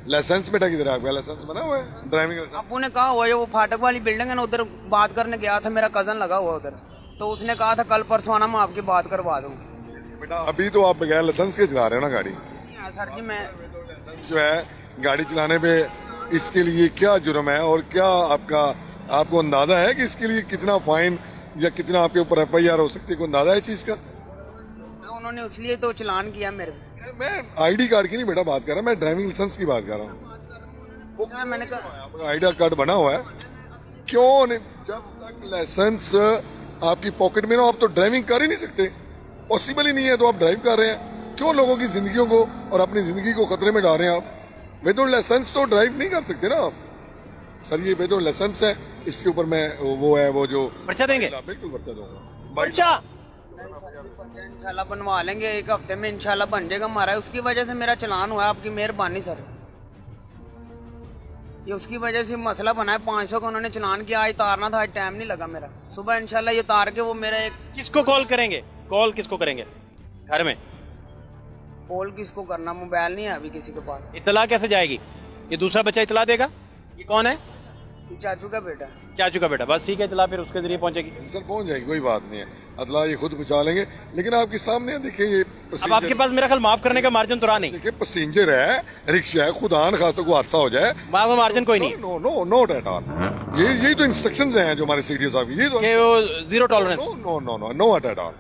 Licence बेटा किधर है आपका? लाइसेंस बना हुआ है ड्राइविंग लाइसेंस? अबू ने कहा हुआ है, वो फाटक वाली बिल्डिंग है ना, उधर बात करने गया था, मेरा कजन लगा हुआ उधर, तो उसने कहा था कल परसों आना, मैं आपकी बात करवा दूँ। बेटा अभी तो आप बगैर लाइसेंस के चला रहे हो ना गाड़ी? हाँ सर जी, मैं जो है गाड़ी चलाने पे इसके लिए क्या जुर्म है और क्या आपको अंदाजा है कि इसके लिए कितना फाइन या कितना आपके ऊपर FIR हो सकती है? कोई अंदाजा है इस चीज का? उन्होंने इसलिए तो चलान किया मेरे को। मैं ID कार्ड की नहीं बेटा बात कर रहा, मैं ड्राइविंग लाइसेंस की बात कर रहा हूँ। मैंने कहा आपका ID कार्ड बना हुआ है, क्यों नहीं? जब तक लाइसेंस आपकी पॉकेट में ना, आप तो ड्राइविंग कर ही नहीं सकते, पॉसिबल ही नहीं है, तो आप ड्राइव कर रहे हैं, क्यों लोगों की जिंदगियों को और अपनी जिंदगी को खतरे में डाल रहे हैं आप? विदाउट लाइसेंस तो ड्राइव नहीं कर सकते ना आप। सर ये विदाउट लाइसेंस है, इसके ऊपर मैं वो जो पर्चा देंगे, बिल्कुल पर्चा दूंगा। पर्चा इंशाल्लाह बनवा लेंगे, एक हफ्ते में इंशाल्लाह बन जाएगा हमारा। उसकी वजह से मेरा चलान हुआ है, आपकी मेहरबानी सर, ये उसकी वजह से मसला बना है। 500 का उन्होंने चलान किया, आज तारना था, आज टाइम नहीं लगा मेरा। सुबह इंशाल्लाह ये तार के वो मेरा एक किसको कॉल करेंगे? कॉल किसको करेंगे? घर में कॉल किसको करना, मोबाइल नहीं है अभी किसी के पास। इतला कैसे जाएगी? ये दूसरा बच्चा इतला देगा? ये कौन है? ये चाचू का बेटा। चाचू का बेटा, बस ठीक है, इतला फिर उसके जरिए पहुंचेगी। सर पहुंच जाएगी, कोई बात नहीं है, अदला ये खुद पहुंचा लेंगे। लेकिन आपके सामने देखिए ये अब आपके पास मेरा ख्याल माफ करने का मार्जिन तो रहा नहीं। देखिए पैसेंजर है, रिक्शा है, खुदा न खातों को हादसा हो जाए, माफ मार्जिन कोई नहीं। No no not at all. यही तो इंस्ट्रक्शंस हैं जो हमारे CDO साहब की, ये तो ये वो zero tolerance. No no no no at all.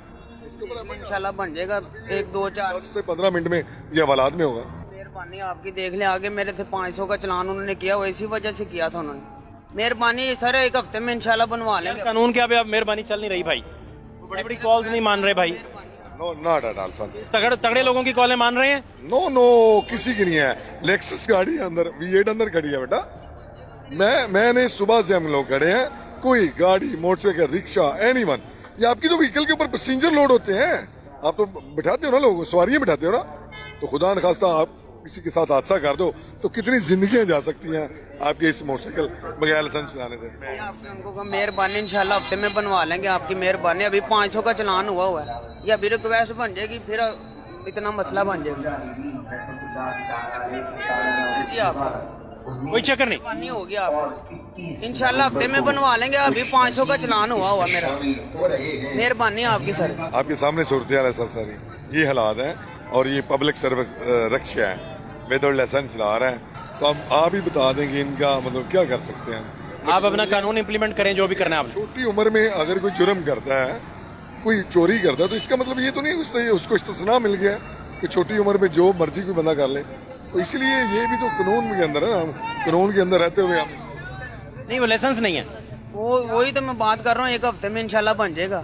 इंशाल्लाह बन जाएगा 1-2-4 10 से 15 मिनट में ये हवालात में होगा। मेहरबानी आपकी, देख ले आगे मेरे से 500 का चलान उन्होंने किया, वो इसी वजह से किया था उन्होंने। मेहरबानी सर, एक हफ्ते में इंशाल्लाह बनवा लेंगे। कानून क्या अब मेहरबानी चल नहीं रही भाई, बड़ी बड़ी कॉल्स नहीं मान रहे भाई, no not at all sir. तगड़े लोगों की कॉलें मान रहे हैं। नो नो किसी की नहीं है। लेक्सस गाड़ी है अंदर, V8 अंदर खड़ी है बेटा। मैंने सुबह से हम लोग खड़े हैं, कोई गाड़ी मोटरसाइकिल रिक्शा एनीवन, ये आपकी तो व्हीकल के ऊपर पैसेंजर लोड होते हैं, आप तो बिठाते हो ना लोगों को, सवारियां बिठाते हो ना, तो खुदा न खास्ता आप किसी के साथ हादसा कर दो तो कितनी जिंदगियां जा सकती हैं आपके इस मोटरसाइकिल बगैर लाइसेंस चलाने से। आपने उनको कहा मेहरबानी इंशाल्लाह हफ्ते में बनवा लेंगे, आपकी मेहरबानी। अभी 500 का चलान हुआ है, ये अभी रिक्वेस्ट बन जाएगी, फिर इतना मसला बन जाएगा। जी आपका कोई चक्कर नहीं, मेहरबानी होगी आपका, इंशाल्लाह हफ्ते में बनवा लेंगे। अभी 500 का चलान हुआ मेरा, मेहरबानी आपकी सर। आपके सामने सूरत हाल है सर, सारी ये हालात है, और ये पब्लिक सर्विस रिक्शा है, विदाउट लाइसेंस चला रहा है, तो अब आप ही बता देंगे इनका मतलब क्या कर सकते हैं। आप अपना कानून इम्प्लीमेंट करें, जो भी करना है आप। छोटी उम्र में अगर कोई जुर्म करता है, कोई चोरी करता है, तो इसका मतलब ये तो नहीं उसको इस्तिस्ना मिल गया कि छोटी उम्र में जो मर्जी कोई बंदा कर ले। तो इसलिए ये भी तो कानून के अंदर है ना, हम कानून के अंदर रहते हुए हम नहीं, वो लाइसेंस नहीं है, वही तो मैं बात कर रहा हूँ, एक हफ्ते में इंशाल्लाह बन जाएगा।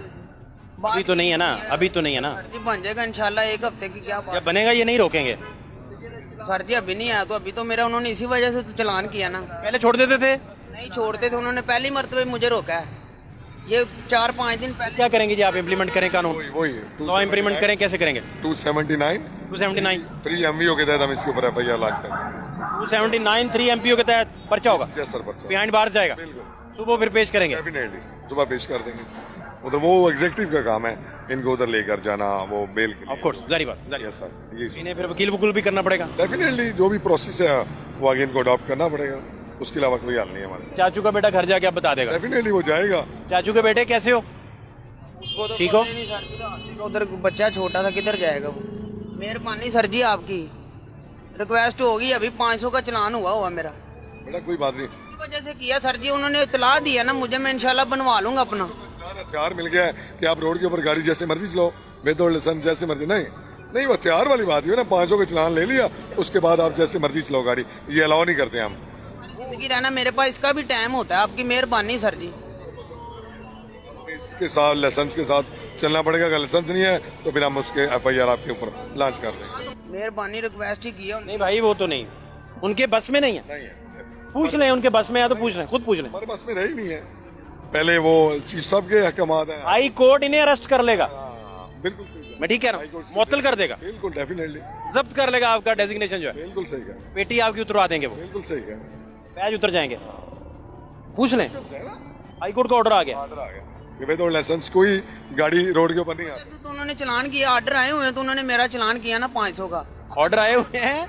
अभी तो नहीं है ना, अभी तो नहीं है ना, जी बन जाएगा इंशाल्लाह, एक हफ्ते की क्या बात। जब बनेगा ये नहीं रोकेंगे सर जी अभी नहीं आया, तो अभी तो मेरा उन्होंने इसी वजह से तो चलान किया ना। पहले छोड़ देते थे, नहीं छोड़ते थे, उन्होंने पहली मरतबे मुझे रोका है, ये 4-5 दिन पहले। क्या करेंगे जी आप? इम्प्लीमेंट करें कानून, वही लॉ इम्प्लीमेंट करें, कैसे करेंगे? 279 279 3 MVO के तहत हम इसके ऊपर FIR लॉन्च करेंगे। 279 3 MPO के तहत पर्चा होगा, यस सर, पर्चा बिहाइंड बार जाएगा, सुबह फिर पेश करेंगे। डेफिनेटली सुबह पेश कर देंगे, उधर वो एग्जीक्यूटिव का काम है इनको उधर लेकर जाना, वो बेल के लिए। ऑफ कोर्स, जारी बात। यस सर, ये इन्हें फिर वकील वकूल भी करना पड़ेगा। डेफिनेटली जो भी प्रोसेस है वो आगे इनको अडॉप्ट करना पड़ेगा, उसके अलावा कोई हल नहीं है हमारे। चाचू का बेटा घर जाके आप बता देगा। डेफिनेटली वो जाएगा। चाचू के बेटे कैसे हो? ठीक हो? उधर बच्चा छोटा था, किधर जाएगा वो। मेहरबानी सर जी आपकी, रिक्वेस्ट होगी। अभी 500 का चलान हुआ मेरा, बेटा कोई बात नहीं, इसी वजह से किया सर जी, उन्होंने इतला दिया ना मुझे, मैं इंशाल्लाह बनवा लूंगा अपना। हथियार मिल गया है कि आप रोड के ऊपर गाड़ी जैसे मर्जी चलाओ, विदाउट लाइसेंस जैसे मर्जी। नहीं वो हथियार वाली बात है ना, 500 का चलान ले लिया, उसके बाद आप जैसे मर्जी चलाओ गाड़ी, ये अलाउ नहीं करते हम। जिंदगी रहना मेरे पास, इसका भी टाइम होता है। आपकी मेहरबानी सर जी। इसके साथ लाइसेंस के साथ चलना पड़ेगा, अगर लाइसेंस नहीं है तो फिर हम उसके FIR आपके ऊपर लॉन्च कर देंगे। मेहरबानी रिक्वेस्ट ही किया। नहीं भाई वो तो नहीं, उनके बस में नहीं है। नहीं है, पूछ लें, उनके बस में है तो पूछ लें, खुद पूछ लें। हमारे पास में रही नहीं है, पहले वो चीफ साहब के अहकामात हैं। हाई कोर्ट इन्हें अरेस्ट कर लेगा, बिल्कुल सही है। मैं ठीक कह रहा हूँ, मुअत्तल कर देगा, बिल्कुल डेफिनेटली, जब्त कर लेगा आपका डेजिग्नेशन जो है, बिल्कुल सही है, पेटी आपकी उतरवा देंगे, वो बिल्कुल सही है। बैज उतर जाएंगे। पूछ लें, हाई कोर्ट का ऑर्डर आ गया ऑर्डर आ गया कि भाई तो लाइसेंस कोई गाड़ी रोड के ऊपर नहीं आ सकती। तो उन्होंने चलान किया, ऑर्डर आए हुए हैं, तो उन्होंने मेरा चलान किया ना 500 का। ऑर्डर आए हुए हैं,